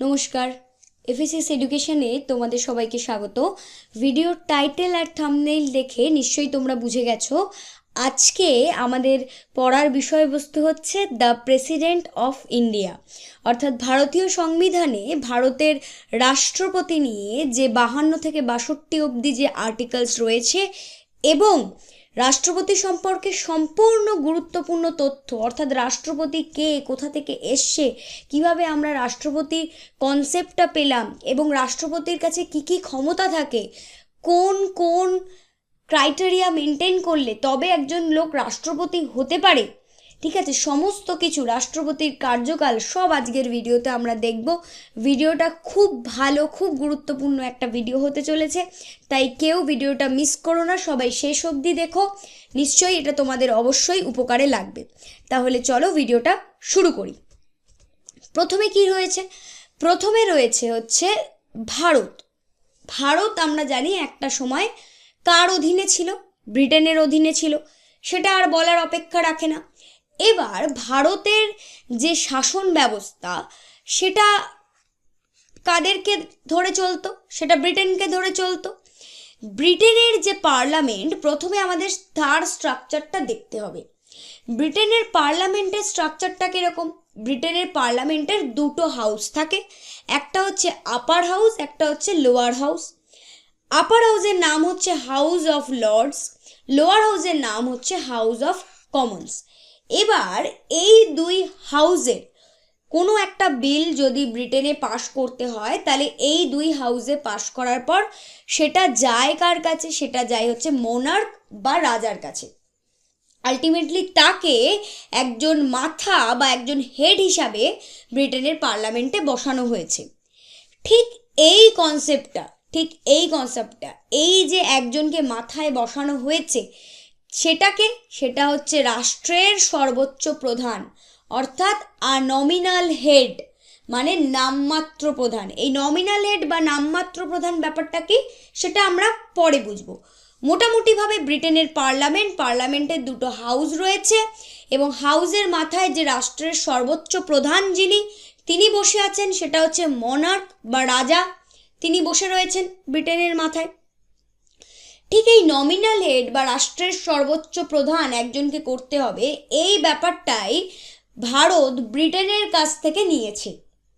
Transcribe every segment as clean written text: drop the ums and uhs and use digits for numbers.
নমস্কার, এফএসএস এডুকেশনে তোমাদের সবাইকে স্বাগত। ভিডিওর টাইটেল আর থাম্বনেইল দেখে নিশ্চয়ই তোমরা বুঝে গেছো আজকে আমাদের পড়ার বিষয়বস্তু হচ্ছে দ্য প্রেসিডেন্ট অফ ইন্ডিয়া, অর্থাৎ ভারতীয় সংবিধানে ভারতের রাষ্ট্রপতি নিয়ে যে 52 থেকে 62 অবধি যে আর্টিকেলস রয়েছে এবং রাষ্ট্রপতি সম্পর্কে সম্পূর্ণ গুরুত্বপূর্ণ তথ্য, অর্থাৎ রাষ্ট্রপতি কে, কোথা থেকে এসছে, কিভাবে আমরা রাষ্ট্রপতির কনসেপ্টটা পেলাম এবং রাষ্ট্রপতির কাছে কি কি ক্ষমতা থাকে, কোন কোন ক্রাইটেরিয়া মেনটেন করলে তবে একজন লোক রাষ্ট্রপতি হতে পারে, ঠিক আছে, সমস্ত কিছু রাষ্ট্রপতির কার্যকাল সব আজকের ভিডিওতে আমরা দেখব। ভিডিওটা খুব ভালো, খুব গুরুত্বপূর্ণ একটা ভিডিও হতে চলেছে, তাই কেউ ভিডিওটা মিস করো না, সবাই শেষ অবধি দেখো, নিশ্চয়ই এটা তোমাদের অবশ্যই উপকারে লাগবে। তাহলে চলো ভিডিওটা শুরু করি। প্রথমে কি রয়েছে? প্রথমে রয়েছে হচ্ছে ভারত। ভারত আমরা জানি একটা সময় কার অধীনে ছিল? ব্রিটেনের অধীনে ছিল, সেটা আর বলার অপেক্ষা রাখে না। এবার ভারতের যে শাসন ব্যবস্থা সেটা কাদেরকে ধরে চলতো? সেটা ব্রিটেনকে ধরে চলতো। ব্রিটেনের যে পার্লামেন্ট, প্রথমে আমাদের তার স্ট্রাকচারটা দেখতে হবে। ব্রিটেনের পার্লামেন্টের স্ট্রাকচারটা কীরকম? ব্রিটেনের পার্লামেন্টের দুটো হাউস থাকে, একটা হচ্ছে আপার হাউস, একটা হচ্ছে লোয়ার হাউস। আপার হাউসের নাম হচ্ছে হাউস অফ লর্ডস, লোয়ার হাউসের নাম হচ্ছে হাউস অফ কমন্স। এবার এই দুই হাউসের কোনো একটা বিল যদি ব্রিটেনে পাশ করতে হয়, তাহলে এই দুই হাউসে পাশ করার পর সেটা যায় কার কাছে? সেটা যায় হচ্ছে মোনার্ক বা রাজার কাছে। আলটিমেটলি তাকে একজন মাথা বা একজন হেড হিসাবে ব্রিটেনের পার্লামেন্টে বসানো হয়েছে। ঠিক এই কনসেপ্টটা এই যে একজনকে মাথায় বসানো হয়েছে, সেটা হচ্ছে রাষ্ট্রের সর্বোচ্চ প্রধান, অর্থাৎ নমিনাল হেড, মানে নামমাত্র প্রধান। এই নমিনাল হেড বা নামমাত্র প্রধান ব্যাপারটা কি সেটা আমরা পরে বুঝবো। মোটামুটিভাবে ব্রিটেনের পার্লামেন্টের দুটো হাউস রয়েছে এবং হাউসের মাথায় যে রাষ্ট্রের সর্বোচ্চ প্রধান তিনি বসে আছেন, সেটা হচ্ছে মনার্ক বা রাজা, তিনি বসে রয়েছেন ব্রিটেনের মাথায়। ঠিক এই নমিনাল হেড বা রাষ্ট্রের সর্বোচ্চ প্রধান একজনকে করতে হবে, এই ব্যাপারটাই ভারত ব্রিটেনের কাছ থেকে নিয়েছে।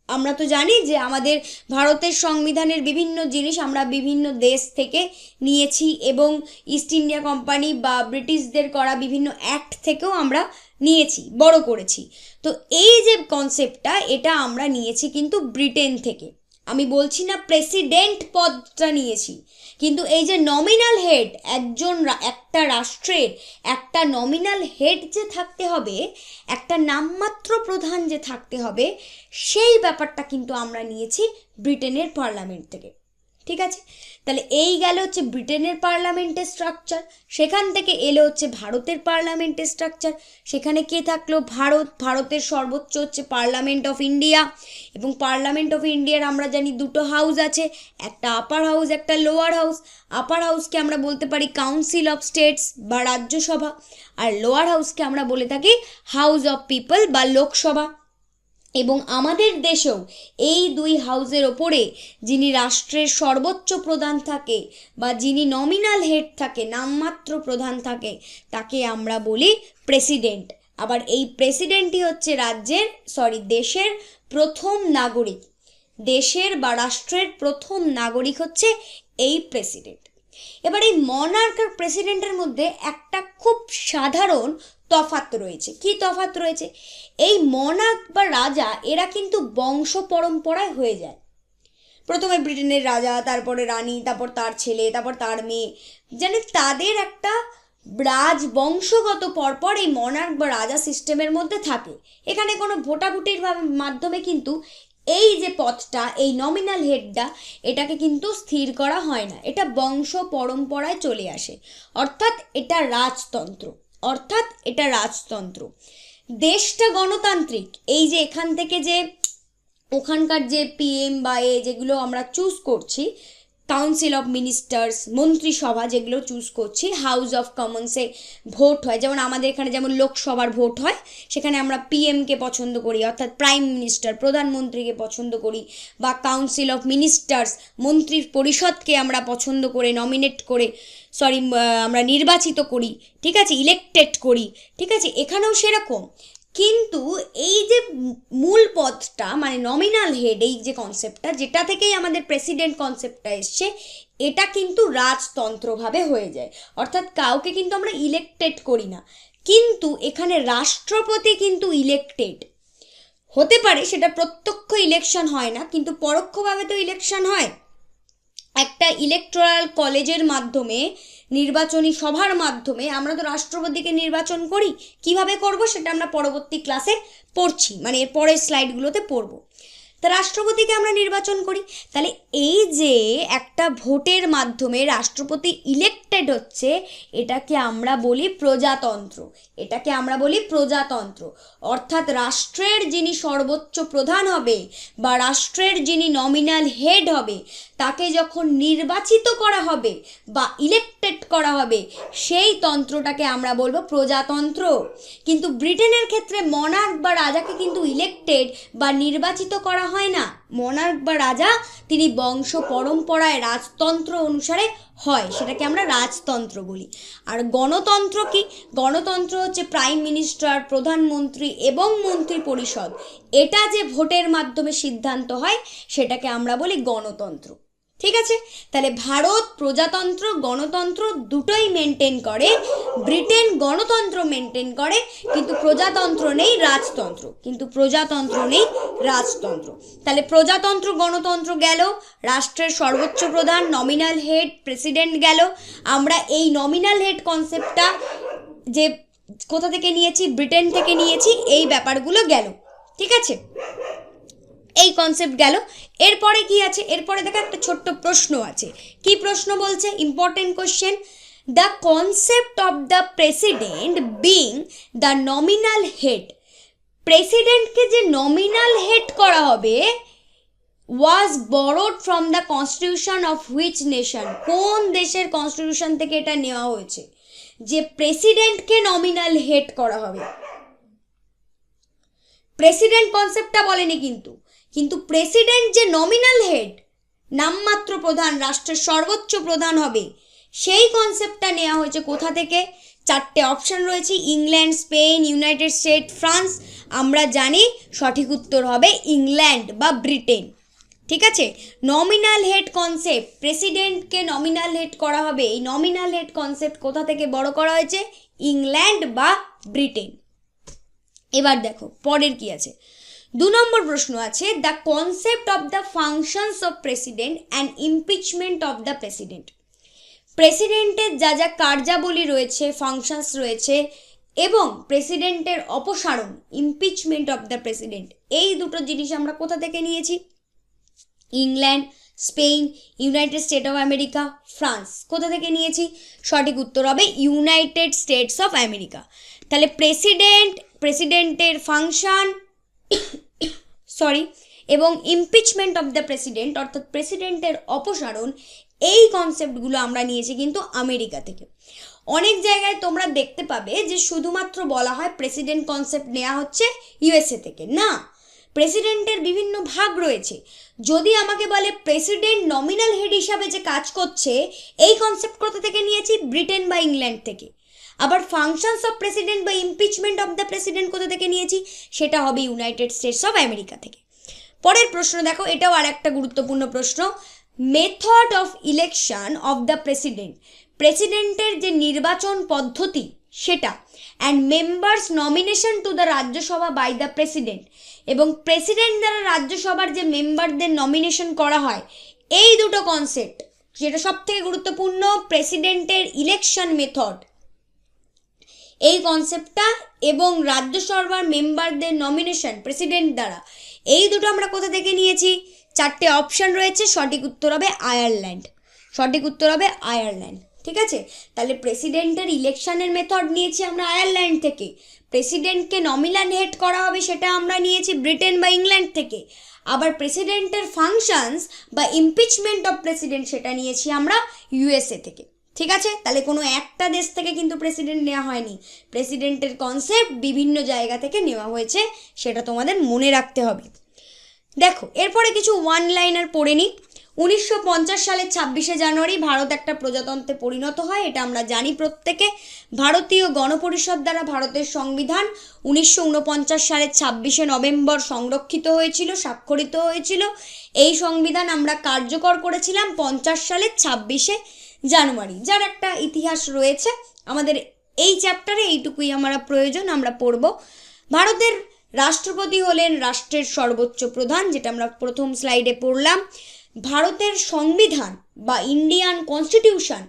আমরা তো জানি যে আমাদের ভারতের সংবিধানের বিভিন্ন জিনিস আমরা বিভিন্ন দেশ থেকে নিয়েছি এবং ইস্ট ইন্ডিয়া কোম্পানি বা ব্রিটিশদের করা বিভিন্ন অ্যাক্ট থেকেও আমরা নিয়েছি, বড় করেছি। তো এই যে কনসেপ্টটা, এটা আমরা নিয়েছি কিন্তু ব্রিটেন থেকে। আমি বলছি না প্রেসিডেন্ট পদটা নিয়েছি, কিন্তু এই যে নমিনাল হেড, একটা রাষ্ট্রের একটা নমিনাল হেড যে থাকতে হবে, একটা নামমাত্র প্রধান যে থাকতে হবে, সেই ব্যাপারটা কিন্তু আমরা নিয়েছি ব্রিটেনের পার্লামেন্ট থেকে। ঠিক আছে, তাহলে এই গেল হচ্ছে ব্রিটেনের পার্লামেন্টের স্ট্রাকচার। সেখান থেকে এলো হচ্ছে ভারতের পার্লামেন্টের স্ট্রাকচার। সেখানে কে থাকলো? ভারতের সর্বোচ্চ হচ্ছে পার্লামেন্ট অফ ইন্ডিয়া, এবং পার্লামেন্ট অফ ইন্ডিয়ার আমরা জানি দুটো হাউস আছে, একটা আপার হাউস, একটা লোয়ার হাউস। আপার হাউসকে আমরা বলতে পারি কাউন্সিল অফ স্টেটস বা রাজ্যসভা, আর লোয়ার হাউসকে আমরা বলে থাকি হাউস অফ পিপল বা লোকসভা। এবং আমাদের দেশেও এই দুই হাউসের ওপরে যিনি রাষ্ট্রের সর্বোচ্চ প্রধান থাকে বা যিনি নমিনাল হেড থাকে, নামমাত্র প্রধান থাকে, তাকে আমরা বলি প্রেসিডেন্ট। আবার এই প্রেসিডেন্টই হচ্ছে দেশের প্রথম নাগরিক। দেশের বা রাষ্ট্রের প্রথম নাগরিক হচ্ছে এই প্রেসিডেন্ট। এবার এই মনার্ক আর প্রেসিডেন্টের মধ্যে একটা খুব সাধারণ তফাৎ রয়েছে। কি তফাৎ রয়েছে? এই মনার্ক বা রাজা এরা কিন্তু বংশ পরম্পরায় হয়ে যায়। প্রথমে ব্রিটেনের রাজা, তারপরে রানী, তারপর তার ছেলে, তারপর তার মেয়ে, যেন তাদের একটা রাজবংশগত পরপর এই মনার্ক বা রাজা সিস্টেমের মধ্যে থাকে। এখানে কোনো ভোটাভুটির মাধ্যমে কিন্তু এই যে পদটা, এই নমিনাল হেডটা, এটাকে কিন্তু স্থির করা হয় না, এটা বংশ পরম্পরায় চলে আসে, অর্থাৎ এটা রাজতন্ত্র। দেশটা গণতান্ত্রিক। এই যে এখান থেকে যে ওখানকার যে পিএম বা যেগুলো আমরা চুজ করছি, কাউন্সিল অফ মিনিস্টার্স, মন্ত্রিসভা যেগুলো চুজ করছি, হাউস অফ কমন্সে ভোট হয়, যেমন আমাদের এখানে যেমন লোকসভার ভোট হয়, সেখানে আমরা পিএমকে পছন্দ করি, অর্থাৎ প্রাইম মিনিস্টার, প্রধানমন্ত্রীকে পছন্দ করি, বা কাউন্সিল অফ মিনিস্টার্স, মন্ত্রী পরিষদকে আমরা পছন্দ করে নমিনেট করে আমরা নির্বাচিত করি, ঠিক আছে, ইলেক্টেড করি, ঠিক আছে, এখানেও সেরকম। কিন্তু এই যে মূল পদটা মানে নমিনাল হেড, এই যে কনসেপ্টটা, যেটা থেকেই আমাদের প্রেসিডেন্ট কনসেপ্টটা এসছে, এটা কিন্তু রাজতন্ত্রভাবে হয়ে যায়, অর্থাৎ কাউকে কিন্তু আমরা ইলেক্টেড করি না, কিন্তু এখানে রাষ্ট্রপতি কিন্তু ইলেক্টেড হতে পারে, সেটা প্রত্যক্ষ ইলেকশন হয় না, কিন্তু পরোক্ষভাবে তো ইলেকশন হয়। একটা ইলেকটোরাল কলেজের মাধ্যমে, নির্বাচনী সভার মাধ্যমে আমরা তো রাষ্ট্রপতিকে নির্বাচন করি। কিভাবে করব সেটা আমরা পরবর্তী ক্লাসে পড়ছি, মানে এর পরের স্লাইডগুলোতে পড়ব। তা রাষ্ট্রপতিকে আমরা নির্বাচন করি, তাহলে এই যে একটা ভোটের মাধ্যমে রাষ্ট্রপতি ইলেক্টেড হচ্ছে, এটাকে আমরা বলি প্রজাতন্ত্র, এটাকে আমরা বলি প্রজাতন্ত্র। অর্থাৎ রাষ্ট্রের যিনি সর্বোচ্চ প্রধান হবে বা রাষ্ট্রের যিনি নমিনাল হেড হবে, তাকে যখন নির্বাচিত করা হবে বা ইলেক্টেড করা হবে, সেই তন্ত্রটাকে আমরা বলবো প্রজাতন্ত্র। কিন্তু ব্রিটেনের ক্ষেত্রে মনার্ক বা রাজাকে কিন্তু ইলেক্টেড বা নির্বাচিত করা হয় না। মনার্ক বা রাজা তিনি বংশ পরম্পরায় রাজতন্ত্র অনুসারে হয়, সেটাকে আমরা রাজতন্ত্র বলি। আর গণতন্ত্র কি? গণতন্ত্র হচ্ছে প্রাইম মিনিস্টার, প্রধানমন্ত্রী এবং মন্ত্রী পরিষদ, এটা যে ভোটের মাধ্যমে সিদ্ধান্ত হয়, সেটাকে আমরা বলি গণতন্ত্র। ঠিক আছে, তাহলে ভারত প্রজাতন্ত্র গণতন্ত্র দুটোই মেনটেন করে, ব্রিটেন গণতন্ত্র মেনটেন করে, কিন্তু প্রজাতন্ত্র নেই, রাজতন্ত্র, কিন্তু প্রজাতন্ত্র নেই, রাজতন্ত্র। তাহলে প্রজাতন্ত্র গণতন্ত্র গেল, রাষ্ট্রের সর্বোচ্চ প্রধান নমিনাল হেড প্রেসিডেন্ট গেল। আমরা এই নমিনাল হেড কনসেপ্টটা যে কোথা থেকে নিয়েছি, ব্রিটেন থেকে নিয়েছি, এই ব্যাপারগুলো গেল। ঠিক আছে, এই কনসেপ্ট গেল। এরপরে কি আছে? এরপরে দেখো একটা ছোট্ট প্রশ্ন আছে। কি প্রশ্ন বলছে? Important question. The concept of the president being the nominal head, প্রেসিডেন্টকে যে নমিনাল হেড করা হবে, was borrowed from the constitution of which nation, কোন দেশের কনস্টিটিউশন থেকে এটা নেওয়া হয়েছে যে প্রেসিডেন্টকে নমিনাল হেড করা হবে? প্রেসিডেন্ট কনসেপ্টটা বলেনি কিন্তু প্রেসিডেন্ট যে নমিনাল হেড, নামমাত্র প্রধান, রাষ্ট্রের সর্বোচ্চ প্রধান হবে, সেই কনসেপ্টটা নেওয়া হয়েছে কোথা থেকে? চারটে অপশন রয়েছে, England, Spain, United state, France. আমরা জানি সঠিক উত্তর হবে ইংল্যান্ড বা ব্রিটেন। ঠিক আছে, নমিনাল হেড কনসেপ্ট, প্রেসিডেন্টকে নমিনাল হেড করা হবে, এই নমিনাল হেড কনসেপ্ট কোথা থেকে বড় করা হয়েছে? ইংল্যান্ড বা ব্রিটেন। এবার দেখো পরের কি আছে। 2 নম্বর প্রশ্ন আছে, the concept of the functions of president and impeachment of the president, প্রেসিডেন্টের যা যা কার্যাবলী রয়েছে, ফাংশনস রয়েছে, এবং প্রেসিডেন্টের অপসারণ, ইমপিচমেন্ট অফ দ্য প্রেসিডেন্ট, এই দুটো জিনিস আমরা কোথা থেকে নিয়েছি? England, Spain, United state of America, France. কোথা থেকে নিয়েছি? সঠিক উত্তর হবে ইউনাইটেড স্টেটস অফ আমেরিকা। তাহলে প্রেসিডেন্টের ফাংশন এবং ইমপিচমেন্ট অফ দ্য প্রেসিডেন্ট, অর্থাৎ প্রেসিডেন্টের অপসারণ, এই কনসেপ্টগুলো আমরা নিয়েছি কিন্তু আমেরিকা থেকে। অনেক জায়গায় তোমরা দেখতে পাবে যে শুধুমাত্র বলা হয় প্রেসিডেন্ট কনসেপ্ট নেওয়া হচ্ছে ইউএসএ থেকে। না, প্রেসিডেন্টের বিভিন্ন ভাগ রয়েছে। যদি আমাকে বলে প্রেসিডেন্ট নমিনাল হেড হিসাবে যে কাজ করছে, এই কনসেপ্ট কোথা থেকে নিয়েছি? ব্রিটেন বা ইংল্যান্ড থেকে। আবার ফাংশনস অফ প্রেসিডেন্ট বা ইমপিচমেন্ট অফ দ্য প্রেসিডেন্ট কোথা থেকে নিয়েছি? সেটা হবে ইউনাইটেড স্টেটস অফ আমেরিকা থেকে। পরের প্রশ্ন দেখো, এটাও আর একটা গুরুত্বপূর্ণ প্রশ্ন। Method of election of the president, প্রেসিডেন্টের যে নির্বাচন পদ্ধতি সেটা, and members nomination to the Rajya Sabha by the president, এবং প্রেসিডেন্ট দ্বারা রাজ্যসভার যে মেম্বারদের নমিনেশন করা হয়, এই দুটো কনসেপ্ট, যেটা সব থেকে গুরুত্বপূর্ণ, প্রেসিডেন্টের ইলেকশন মেথড, এই কনসেপ্টটা, এবং রাজ্যসভার মেম্বারদের নমিনেশন প্রেসিডেন্ট দ্বারা, এই দুটো আমরা কোথা থেকে নিয়েছি? চারটে অপশন রয়েছে, সঠিক উত্তর হবে আয়ারল্যান্ড, সঠিক উত্তর হবে আয়ারল্যান্ড। ঠিক আছে, তাহলে প্রেসিডেন্টের ইলেকশনের মেথড নিয়েছি আমরা আয়ারল্যান্ড থেকে, প্রেসিডেন্টকে নমিনাল হেড করা হবে সেটা আমরা নিয়েছি ব্রিটেন বা ইংল্যান্ড থেকে, আবার প্রেসিডেন্টের ফাংশনস বা ইমপিচমেন্ট অফ প্রেসিডেন্ট সেটা নিয়েছি আমরা ইউএসএ থেকে। ঠিক আছে, তাহলে কোনো একটা দেশ থেকে কিন্তু প্রেসিডেন্ট নেওয়া হয়নি, প্রেসিডেন্টের কনসেপ্ট বিভিন্ন জায়গা থেকে নেওয়া হয়েছে, সেটা তোমাদের মনে রাখতে হবে। দেখো এরপরে কিছু ওয়ান লাইনার পড়ে নিই। 1950 সালের 26শে জানুয়ারি ভারত একটা প্রজাতন্ত্রে পরিণত হয়, এটা আমরা জানি প্রত্যেকে। ভারতীয় গণপরিষদ দ্বারা ভারতের সংবিধান 1949 সালের 26শে নভেম্বর সংরক্ষিত হয়েছিল, স্বাক্ষরিত হয়েছিল। এই সংবিধান আমরা কার্যকর করেছিলাম 50 সালের 26শে জানুয়ারি, যার একটা ইতিহাস রয়েছে। আমাদের এই চ্যাপ্টারে এইটুকুই আমরা প্রয়োজন, আমরা পড়ব। ভারতের রাষ্ট্রপতি হলেন রাষ্ট্রের সর্বোচ্চ প্রধান, যেটা আমরা প্রথম স্লাইডে পড়লাম। ভারতের সংবিধান বা ইন্ডিয়ান কনস্টিটিউশন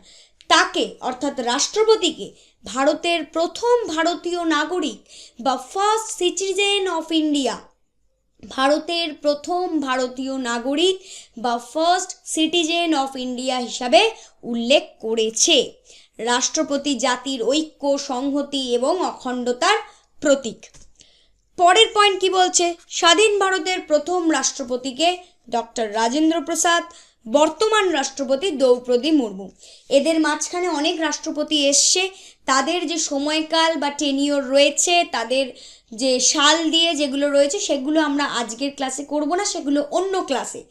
তাকে অর্থাৎ রাষ্ট্রপতিকে ভারতের প্রথম ভারতীয় নাগরিক বা ফার্স্ট সিটিজেন অফ ইন্ডিয়া, ভারতের প্রথম ভারতীয় নাগরিক বা ফার্স্ট সিটিজেন অফ ইন্ডিয়া হিসাবে উল্লেখ করেছে। রাষ্ট্রপতি জাতির ঐক্য, সংহতি এবং অখণ্ডতার প্রতীক। পরের পয়েন্ট কি বলছে, স্বাধীন ভারতের প্রথম রাষ্ট্রপতিকে ডক্টর রাজেন্দ্র প্রসাদ, বর্তমান রাষ্ট্রপতি দ্রৌপদী মুর্মু। এদের মাঝখানে অনেক রাষ্ট্রপতি এসছে, তাদের যে সময়কাল বা টেনিওর রয়েছে, তাদের যে সাল দিয়ে যেগুলো রয়েছে সেগুলো আমরা আজকের ক্লাসে করব না, সেগুলো অন্য ক্লাসে।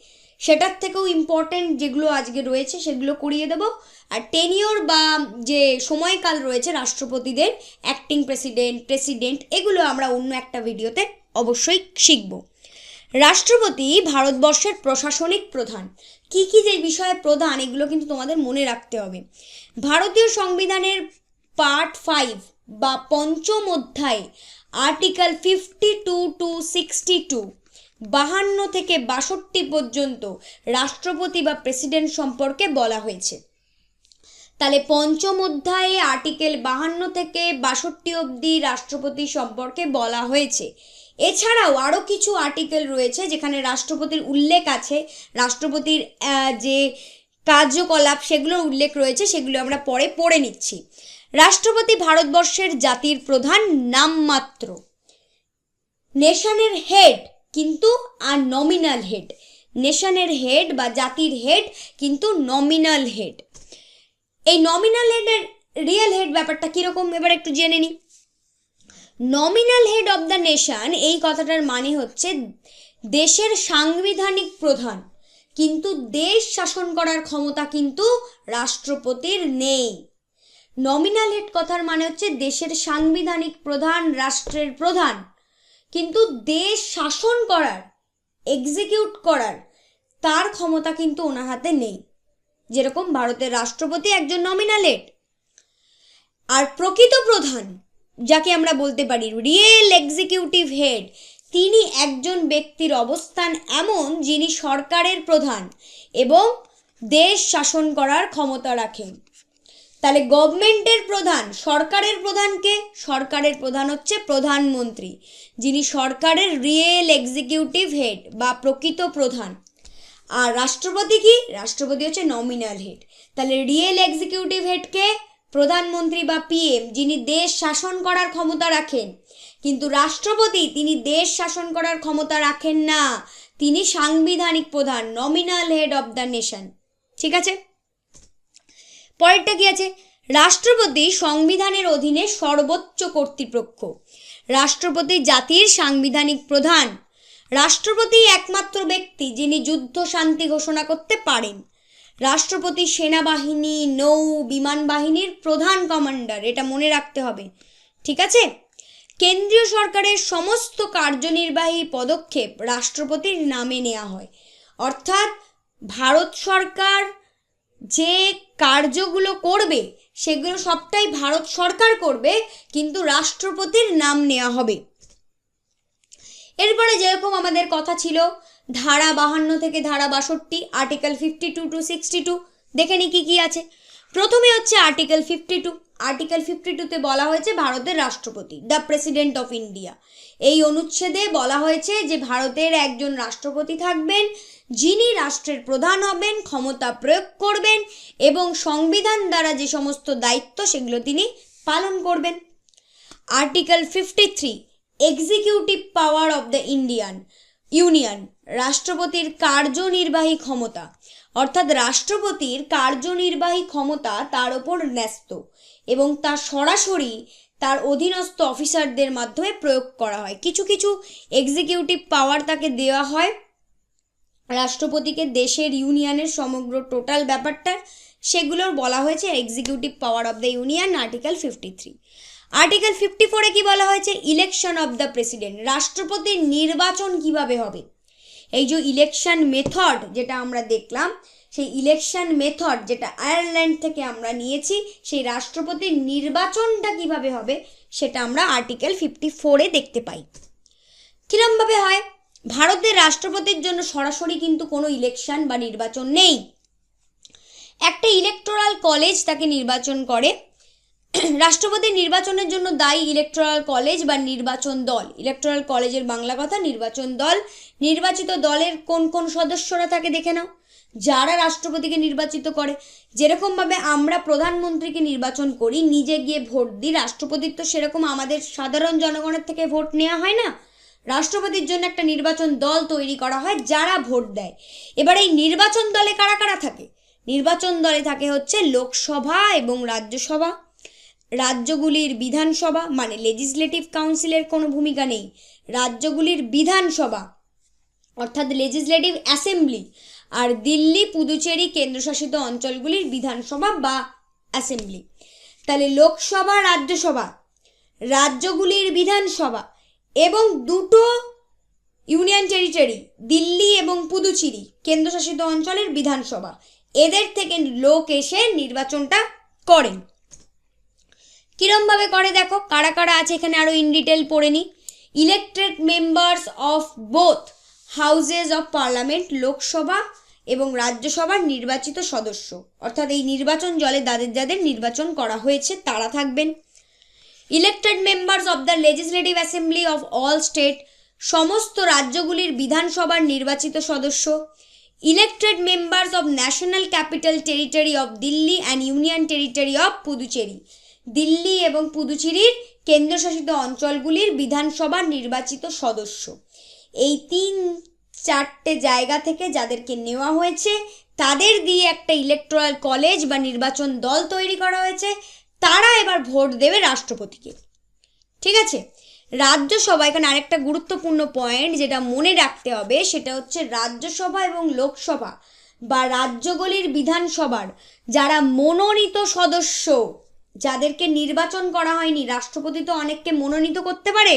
সেটার থেকেও ইম্পর্টেন্ট যেগুলো আজকে রয়েছে সেগুলো করিয়ে দেব। আর টেনিওর বা যে সময়কাল রয়েছে রাষ্ট্রপতিদের, অ্যাক্টিং প্রেসিডেন্ট এগুলো আমরা অন্য একটা ভিডিওতে অবশ্যই শিখব। রাষ্ট্রপতি ভারতবর্ষের প্রশাসনিক প্রধান। কি কি যে বিষয়ে প্রধান এগুলো কিন্তু তোমাদের মনে রাখতে হবে। ভারতীয় সংবিধানের পার্ট 5 বা পঞ্চম অধ্যায়ে আর্টিকেল 52 to 62, 52 থেকে 62 পর্যন্ত রাষ্ট্রপতি বা প্রেসিডেন্ট সম্পর্কে বলা হয়েছে। তাহলে পঞ্চম অধ্যায়ে আর্টিকেল 52 থেকে 62 অবধি রাষ্ট্রপতি সম্পর্কে বলা হয়েছে। এছাড়াও আরও কিছু আর্টিকেল রয়েছে যেখানে রাষ্ট্রপতির উল্লেখ আছে, রাষ্ট্রপতির যে কার্যকলাপ সেগুলোর উল্লেখ রয়েছে, সেগুলো আমরা পরে পড়ে নিচ্ছি। রাষ্ট্রপতি ভারতবর্ষের জাতির প্রধান নামমাত্র, নেশনের হেড কিন্তু আর নমিনাল হেড। নেশনের হেড বা জাতির হেড কিন্তু নমিনাল হেড। এই নমিনাল হেডের রিয়েল হেড ব্যাপারটা কীরকম এবার একটু জেনে নিই। Nominal head of the nation এই কথাটার মানে হচ্ছে দেশের সাংবিধানিক প্রধান, কিন্তু দেশ শাসন করার ক্ষমতা কিন্তু রাষ্ট্রপতির নেই। নমিনাল হেড কথার মানে হচ্ছে দেশের সাংবিধানিক প্রধান, রাষ্ট্রের প্রধান, কিন্তু দেশ শাসন করার, এক্সিকিউট করার তার ক্ষমতা কিন্তু ওনার হাতে নেই। যেরকম ভারতের রাষ্ট্রপতি একজন নমিনাল হেড। আর প্রকৃত প্রধান যাকে আমরা বলতে পারি রিয়েল এক্সিকিউটিভ হেড, তিনি একজন ব্যক্তির অবস্থান এমন যিনি সরকারের প্রধান এবং দেশ শাসন করার ক্ষমতা রাখেন। তাহলে গভর্নমেন্টের প্রধান, সরকারের প্রধানকে, সরকারের প্রধান হচ্ছে প্রধানমন্ত্রী, যিনি সরকারের রিয়েল এক্সিকিউটিভ হেড বা প্রকৃত প্রধান। আর রাষ্ট্রপতি কি, রাষ্ট্রপতি হচ্ছে নমিনাল হেড। তাহলে রিয়েল এক্সিকিউটিভ হেডকে প্রধানমন্ত্রী বা পিএম, যিনি দেশ শাসন করার ক্ষমতা রাখেন, কিন্তু রাষ্ট্রপতি তিনি দেশ শাসন করার ক্ষমতা রাখেন না, তিনি সাংবিধানিক প্রধান, nominal head of the nation. ঠিক আছে, পরেরটা কি আছে, রাষ্ট্রপতি সংবিধানের অধীনে সর্বোচ্চ কর্তৃপক্ষ। রাষ্ট্রপতি জাতির সাংবিধানিক প্রধান। রাষ্ট্রপতি একমাত্র ব্যক্তি যিনি যুদ্ধ শান্তি ঘোষণা করতে পারেন। রাষ্ট্রপতি সেনাবাহিনী, নৌ বিমান বাহিনীর প্রধান কমান্ডার, এটা মনে রাখতে হবে। ঠিক আছে, কেন্দ্রীয় সরকারের সমস্ত কার্যনির্বাহী পদক্ষেপ রাষ্ট্রপতির নামে নেওয়া হয়, অর্থাৎ ভারত সরকার যে কার্যগুলো করবে সেগুলো সবটাই ভারত সরকার করবে, কিন্তু রাষ্ট্রপতির নাম নেওয়া হবে। এরপরে যেরকম আমাদের কথা ছিল ধারা 52 থেকে ধারা 62, আর্টিকেল 52 to 62, দেখে নি কি কি আছে। প্রথমে হচ্ছে আর্টিকেল 52। আর্টিকেল 52-তে বলা হয়েছে ভারতের রাষ্ট্রপতি, দ্য প্রেসিডেন্ট অফ ইন্ডিয়া। এই অনুচ্ছেদে বলা হয়েছে যে ভারতের একজন রাষ্ট্রপতি থাকবেন, যিনি রাষ্ট্রের প্রধান হবেন, ক্ষমতা প্রয়োগ করবেন এবং সংবিধান দ্বারা যে সমস্ত দায়িত্ব সেগুলো তিনি পালন করবেন। Article 53, executive power of the union. রাষ্ট্রপতির কার্যনির্বাহী ক্ষমতা, অর্থাৎ রাষ্ট্রপতির কার্যনির্বাহী ক্ষমতা তার ওপর ন্যস্ত এবং তা সরাসরি তার অধীনস্থ অফিসারদের মাধ্যমে প্রয়োগ করা হয়। কিছু কিছু এক্সিকিউটিভ পাওয়ার তাকে দেওয়া হয় রাষ্ট্রপতিকে, দেশের ইউনিয়নের সমগ্র টোটাল ব্যাপারটা সেগুলোর বলা হয়েছে executive power of the union, article 53। Article 54-এ কি বলা হয়েছে? ইলেকশন অফ দ্য প্রেসিডেন্ট, রাষ্ট্রপতির নির্বাচন কিভাবে হবে। এই যে ইলেকশন মেথড যেটা আমরা দেখলাম, সেই ইলেকশন মেথড যেটা আয়ারল্যান্ড থেকে আমরা নিয়েছি, সেই রাষ্ট্রপতির নির্বাচনটা কিভাবে হবে সেটা আমরা আর্টিকেল 54-এ দেখতে পাই। কিরমভাবে হয়? ভারতের রাষ্ট্রপতির জন্য সরাসরি কিন্তু কোনো ইলেকশন বা নির্বাচন নেই। একটা ইলেকটোরাল কলেজ তাকে নির্বাচন করে। রাষ্ট্রপতির নির্বাচনের জন্য দায়ী ইলেকটোরাল কলেজ বা নির্বাচন দল। ইলেকটোরাল কলেজের বাংলা কথা নির্বাচন দল। নির্বাচিত দলের কোন কোন সদস্যরা থাকে দেখে নাও, যারা রাষ্ট্রপতিকে নির্বাচিত করে। যেরকমভাবে আমরা প্রধানমন্ত্রীকে নির্বাচন করি, নিজে গিয়ে ভোট দিই, রাষ্ট্রপতির তো সেরকম আমাদের সাধারণ জনগণের থেকে ভোট নেওয়া হয় না। রাষ্ট্রপতির জন্য একটা নির্বাচন দল তৈরি করা হয় যারা ভোট দেয়। এবার এই নির্বাচন দলে কারা কারা থাকে? নির্বাচন দলে থাকে হচ্ছে লোকসভা এবং রাজ্যসভা। রাজ্যগুলির বিধানসভা, মানে লেজিসলেটিভ কাউন্সিলের কোনো ভূমিকা নেই। রাজ্যগুলির বিধানসভা অর্থাৎ লেজিসলেটিভ অ্যাসেম্বলি, আর দিল্লি, পুদুচেরি কেন্দ্রশাসিত অঞ্চলগুলির বিধানসভা বা অ্যাসেম্বলি। তাহলে লোকসভা, রাজ্যসভা, রাজ্যগুলির বিধানসভা এবং দুটো ইউনিয়ন টেরিটরি দিল্লি এবং পুদুচেরি কেন্দ্রশাসিত অঞ্চলের বিধানসভা, এদের থেকে লোক এসে নির্বাচনটা করেন। কিরমভাবে করে দেখো, কারা কারা আছে এখানে আরও ইন ডিটেল পড়ে নি। Elected members of both houses of parliament, Lok Sabha এবং রাজ্যসভার নির্বাচিত সদস্য, অর্থাৎ এই নির্বাচন জলে যাদের নির্বাচন করা হয়েছে তারা থাকবেন। Elected members of the legislative assembly of all state, সমস্ত রাজ্যগুলির বিধানসভার নির্বাচিত সদস্য। Elected members of national capital territory of Delhi and union territory of Puducherry, Delhi এবং পুদুচেরির কেন্দ্রশাসিত অঞ্চলগুলির বিধানসভার নির্বাচিত সদস্য। এই 3-4টে জায়গা থেকে যাদেরকে নেওয়া হয়েছে তাদের দিয়ে একটা ইলেকটোরাল কলেজ বা নির্বাচন দল তৈরি করা হয়েছে, তারা এবার ভোট দেবে রাষ্ট্রপতিকে। ঠিক আছে। রাজ্যসভা, এখানে আরেকটা গুরুত্বপূর্ণ পয়েন্ট যেটা মনে রাখতে হবে সেটা হচ্ছে রাজ্যসভা এবং লোকসভা বা রাজ্যগুলির বিধানসভার যারা মনোনীত সদস্য, যাদেরকে নির্বাচন করা হয়নি, রাষ্ট্রপতি তো অনেককে মনোনীত করতে পারে,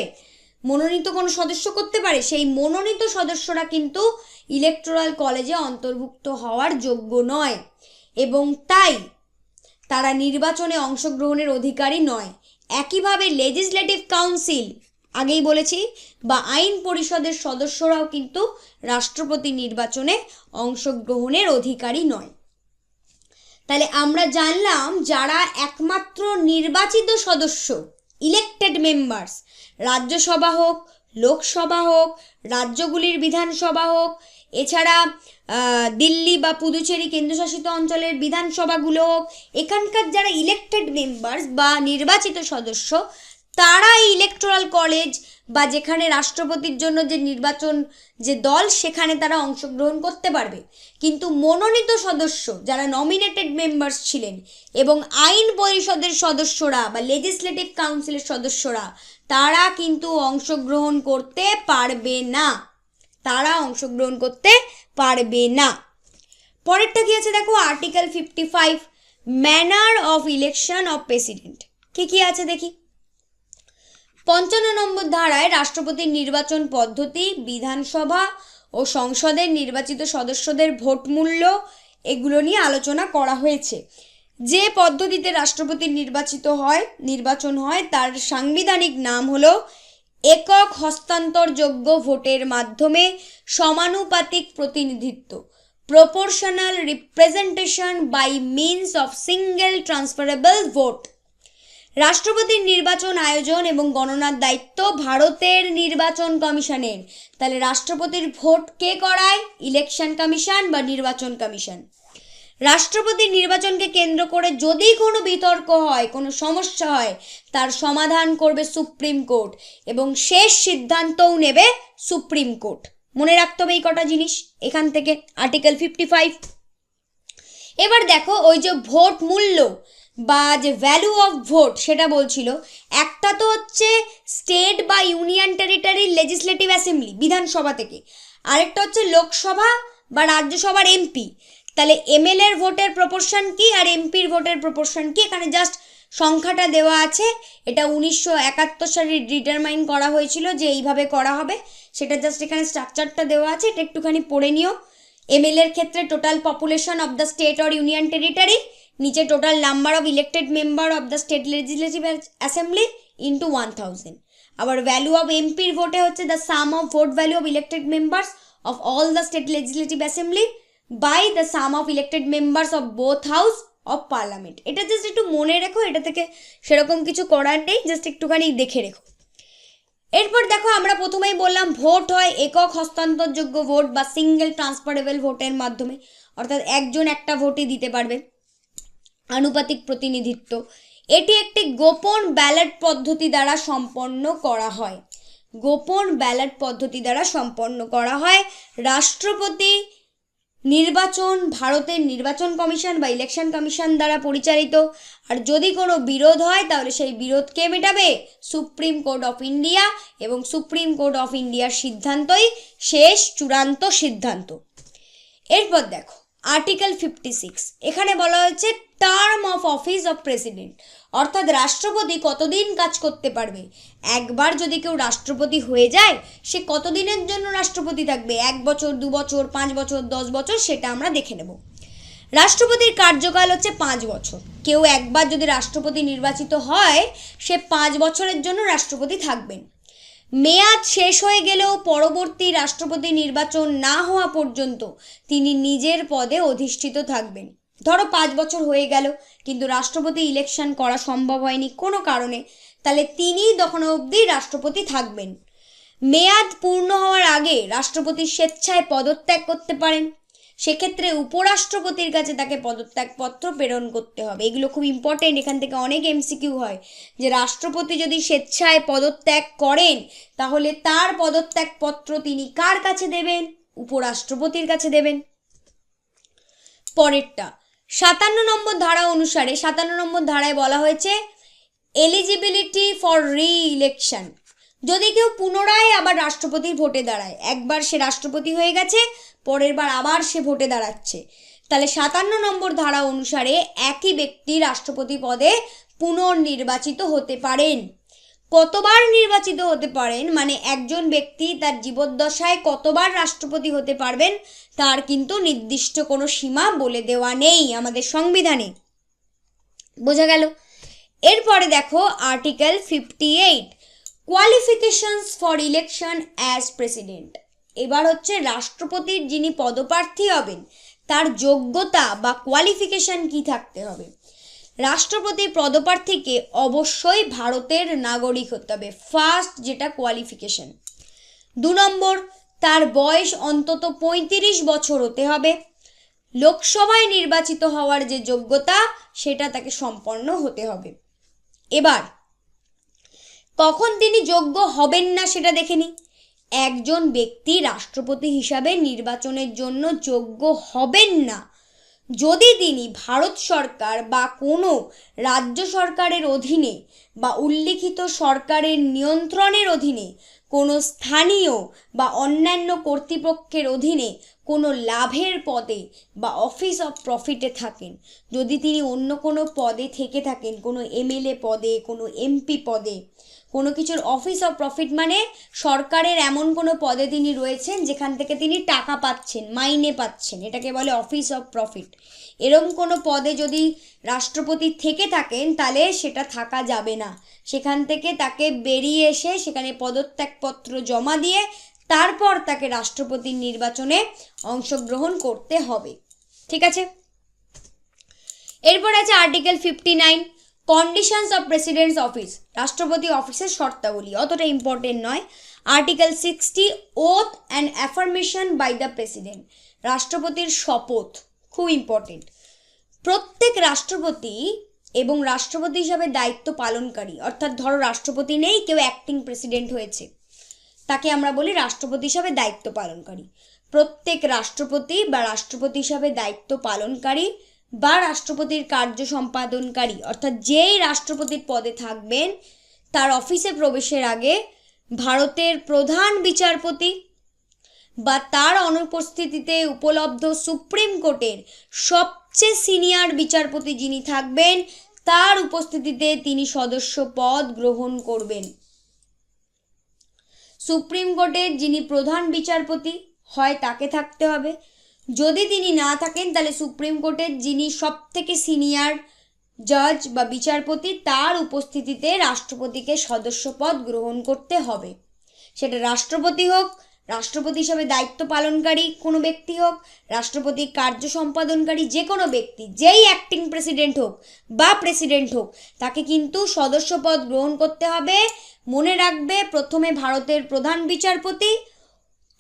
মনোনীত কোনো সদস্য করতে পারে, সেই মনোনীত সদস্যরা কিন্তু ইলেকটোরাল কলেজে অন্তর্ভুক্ত হওয়ার যোগ্য নয় এবং তাই তারা নির্বাচনে অংশগ্রহণের অধিকারী নয়। একইভাবে লেজিসলেটিভ কাউন্সিল, আগেই বলেছি, বা আইন পরিষদের সদস্যরাও কিন্তু রাষ্ট্রপতি নির্বাচনে অংশগ্রহণের অধিকারী নয়। তাহলে আমরা জানলাম যারা একমাত্র নির্বাচিত সদস্য, ইলেক্টেড মেম্বার্স, রাজ্যসভা হোক, লোকসভা হোক, রাজ্যগুলির বিধানসভা হোক, এছাড়া দিল্লি বা পুদুচেরি কেন্দ্রশাসিত অঞ্চলের বিধানসভাগুলো হোক, এখানকার যারা ইলেক্টেড মেম্বার্স বা নির্বাচিত সদস্য, তারা এই ইলেকটোরাল কলেজ বা যেখানে রাষ্ট্রপতির জন্য যে নির্বাচন যে দল সেখানে তারা অংশগ্রহণ করতে পারবে। কিন্তু মনোনীত সদস্য যারা নমিনেটেড মেম্বার্স ছিলেন এবং আইন পরিষদের সদস্যরা বা লেজিসলেটিভ কাউন্সিলের সদস্যরা, তারা কিন্তু অংশগ্রহণ করতে পারবে না, তারা অংশগ্রহণ করতে পারবে না। পরেরটা কি আছে দেখো, article 55, manner of election of president. কি আছে দেখি। 55 নম্বর ধারায় রাষ্ট্রপতির নির্বাচন পদ্ধতি, বিধানসভা ও সংসদের নির্বাচিত সদস্যদের ভোট মূল্য, এগুলো নিয়ে আলোচনা করা হয়েছে। যে পদ্ধতিতে রাষ্ট্রপতির নির্বাচন হয় তার সাংবিধানিক নাম হলো একক হস্তান্তরযোগ্য ভোটের মাধ্যমে সমানুপাতিক প্রতিনিধিত্ব, proportional representation by means of single transferable vote. রাষ্ট্রপতির নির্বাচন আয়োজন এবং গণনার দায়িত্ব ভারতের নির্বাচন কমিশনের। তাহলে রাষ্ট্রপতির ভোট কে করায়? ইলেকশন কমিশন বা নির্বাচন কমিশন। রাষ্ট্রপতির নির্বাচনকে কেন্দ্র করে যদি কোনো বিতর্ক হয়, কোনো সমস্যা হয়, তার সমাধান করবে সুপ্রিম কোর্ট এবং শেষ সিদ্ধান্তও নেবে সুপ্রিম কোর্ট। মনে রাখতে হবে এই কটা জিনিস এখান থেকে আর্টিকেল 55। এবার দেখো ওই যে ভোট মূল্য বা যে ভ্যালু অফ ভোট সেটা বলছিল, একটা তো হচ্ছে স্টেট বা ইউনিয়ন টেরিটরির লেজিসলেটিভ অ্যাসেম্বলি বিধানসভা থেকে, আরেকটা হচ্ছে লোকসভা বা রাজ্যসভার এমপি। তাহলে এমএলএর ভোটের প্রপোর্শন কি আর এমপির ভোটের প্রপোর্শন কি, এখানে জাস্ট সংখ্যাটা দেওয়া আছে। এটা 1971 সালে ডিটারমাইন করা হয়েছিল যে এইভাবে করা হবে, সেটা জাস্ট এখানে স্ট্রাকচারটা দেওয়া আছে, এটা একটুখানি পড়ে নিও। এমএলএর ক্ষেত্রে total population of the state or union territory, নিচে total number of elected member of the state legislative assembly into 1000। আবার ভ্যালু অফ এমপির ভোটে হচ্ছে the sum of vote value of elected members of all the state legislative assembly by the sum of elected members of both house of parliament. এটা just একটু মনে রেখো, এটা থেকে সেরকম কিছু করার নেই, জাস্ট একটুখানি দেখে রেখো। এরপর দেখো আমরা প্রথমেই বললাম ভোট হয় একক হস্তান্তরযোগ্য ভোট বা সিঙ্গেল ট্রান্সফারেবল ভোটের মাধ্যমে, অর্থাৎ একজন একটা ভোটই দিতে পারবে, আনুপাতিক প্রতিনিধিত্ব। এটি একটি গোপন ব্যালট পদ্ধতি দ্বারা সম্পন্ন করা হয়। গোপন ব্যালট পদ্ধতি দ্বারা সম্পন্ন করা হয়। রাষ্ট্রপতি নির্বাচন ভারতের নির্বাচন কমিশন বা ইলেকশন কমিশন দ্বারা পরিচালিত। আর যদি কোনো বিরোধ হয় তাহলে সেই বিরোধকে মেটাবে সুপ্রিম কোর্ট অফ ইন্ডিয়া, এবং সুপ্রিম কোর্ট অফ ইন্ডিয়ার সিদ্ধান্তই শেষ চূড়ান্ত সিদ্ধান্ত। এরপর দেখো আর্টিকেল 56, এখানে বলা হয়েছে term of office of president, অর্থাৎ রাষ্ট্রপতি কতদিন কাজ করতে পারবে। একবার যদি কেউ রাষ্ট্রপতি হয়ে যায় সে কতদিনের জন্য রাষ্ট্রপতি থাকবে, 1 বছর, 2 বছর, 5 বছর, 10 বছর, সেটা আমরা দেখে নেব। রাষ্ট্রপতির কার্যকাল হচ্ছে 5 বছর। কেউ একবার যদি রাষ্ট্রপতি নির্বাচিত হয় সে 5 বছরের জন্য রাষ্ট্রপতি থাকবেন। মেয়াদ শেষ হয়ে গেলেও পরবর্তী রাষ্ট্রপতি নির্বাচন না হওয়া পর্যন্ত তিনি নিজের পদে অধিষ্ঠিত থাকবেন। ধরো 5 বছর হয়ে গেল কিন্তু রাষ্ট্রপতি ইলেকশন করা সম্ভব হয়নি কোনো কারণে, তাহলে তিনি তখন অবধি রাষ্ট্রপতি থাকবেন। মেয়াদ পূর্ণ হওয়ার আগে রাষ্ট্রপতি স্বেচ্ছায় পদত্যাগ করতে পারেন, সেক্ষেত্রে উপরাষ্ট্রপতির কাছে তাকে পদত্যাগপত্র প্রেরণ করতে হবে। এগুলো খুব ইম্পর্টেন্ট, এখান থেকে অনেক এমসিকিউ হয় যে রাষ্ট্রপতি যদি স্বেচ্ছায় পদত্যাগ করেন তাহলে তার পদত্যাগপত্র তিনি কার কাছে দেবেন, উপরাষ্ট্রপতির কাছে দেবেন। পরেরটা 57 নম্বর ধারা অনুসারে, 57 নম্বর ধারায় বলা হয়েছে এলিজিবিলিটি ফর রি ইলেকশন। যদি কেউ পুনরায় আবার রাষ্ট্রপতির ভোটে দাঁড়ায়, একবার সে রাষ্ট্রপতি হয়ে গেছে পরের বার আবার সে ভোটে দাঁড়াচ্ছে, তাহলে 57 নম্বর ধারা অনুসারে একই ব্যক্তি রাষ্ট্রপতি পদে পুনর্নির্বাচিত হতে পারেন। কতবার নির্বাচিত হতে পারেন মানে একজন ব্যক্তি তার জীবদ্দশায় কতবার রাষ্ট্রপতি হতে পারবেন তার কিন্তু নির্দিষ্ট কোনো সীমা বলে দেওয়া নেই আমাদের সংবিধানে। বোঝা গেল? এরপরে দেখো article 58, qualifications for election as president. এবার হচ্ছে রাষ্ট্রপতির যিনি পদপ্রার্থী হবেন তার যোগ্যতা বা কোয়ালিফিকেশন কি থাকতে হবে। রাষ্ট্রপতি পদপ্রার্থীকে অবশ্যই ভারতের নাগরিক হতে হবে, ফার্স্ট যেটা কোয়ালিফিকেশন। 2 নম্বর, তার বয়স অন্তত 35 বছর হতে হবে। লোকসভায় নির্বাচিত হওয়ার যে যোগ্যতা সেটা তাকে সম্পন্ন হতে হবে। এবার কখন তিনি যোগ্য হবেন না সেটা দেখে নিই। একজন ব্যক্তি রাষ্ট্রপতি হিসাবে নির্বাচনের জন্য যোগ্য হবেন না যদি তিনি ভারত সরকার বা কোনো রাজ্য সরকারের অধীনে বা উল্লিখিত সরকারের নিয়ন্ত্রণের অধীনে কোনো স্থানীয় বা অন্যান্য কর্তৃপক্ষের অধীনে কোনো লাভের পদে বা অফিস অফ প্রফিটে থাকেন। যদি তিনি অন্য কোনো পদে থেকে থাকেন, কোনো এমএলএ পদে, কোনো এমপি পদে, কোনো কিছুর অফিস অফ প্রফিট মানে সরকারের এমন কোনো পদে তিনি রয়েছেন যেখান থেকে তিনি টাকা পাচ্ছেন, মাইনে পাচ্ছেন, এটাকে বলে অফিস অফ প্রফিট। এরকম কোনো পদে যদি রাষ্ট্রপতি থেকে থাকেন তাহলে সেটা থাকা যাবে না, সেখান থেকে তাকে বেরিয়ে এসে সেখানে পদত্যাগপত্র জমা দিয়ে তারপর তাকে রাষ্ট্রপতির নির্বাচনে অংশগ্রহণ করতে হবে। ঠিক আছে? এরপর আছে article 59, conditions of president's office, রাষ্ট্রপতি অফিসের শর্তাবলী, অতটা ইম্পর্টেন্ট নয়। Article 60, oath and affirmation by the president, রাষ্ট্রপতির শপথ খুব ইম্পর্টেন্ট। প্রত্যেক রাষ্ট্রপতি এবং রাষ্ট্রপতি হিসাবে দায়িত্ব পালনকারী, অর্থাৎ ধরো রাষ্ট্রপতি নেই, কেউ অ্যাক্টিং প্রেসিডেন্ট হয়েছে, তাকে আমরা বলি রাষ্ট্রপতি হিসাবে দায়িত্ব পালনকারী। প্রত্যেক রাষ্ট্রপতি বা রাষ্ট্রপতি হিসাবে দায়িত্ব পালনকারী বা রাষ্ট্রপতির কার্য সম্পাদনকারী অর্থাৎ যেই রাষ্ট্রপতির পদে থাকবেন তার অফিসে প্রবেশের আগে ভারতের প্রধান বিচারপতি বা তার অনুপস্থিতিতে উপলব্ধ সুপ্রিম কোর্টের সবচেয়ে সিনিয়র বিচারপতি যিনি থাকবেন তার উপস্থিতিতে তিনি সদস্য পদ গ্রহণ করবেন। সুপ্রিম কোর্টের যিনি প্রধান বিচারপতি হয় তাকে থাকতে হবে, যদি তিনি না থাকেন তাহলে সুপ্রিম কোর্টের যিনি সবথেকে সিনিয়র জজ বা বিচারপতি তার উপস্থিতিতে রাষ্ট্রপতিকে সদস্য পদ গ্রহণ করতে হবে। সেটা রাষ্ট্রপতি হোক, রাষ্ট্রপতি হিসাবে দায়িত্ব পালনকারী কোনো ব্যক্তি হোক, রাষ্ট্রপতির কার্য সম্পাদনকারী যে কোনো ব্যক্তি, যেই অ্যাক্টিং প্রেসিডেন্ট হোক বা প্রেসিডেন্ট হোক, তাকে কিন্তু সদস্য পদ গ্রহণ করতে হবে। মনে রাখবে, প্রথমে ভারতের প্রধান বিচারপতি,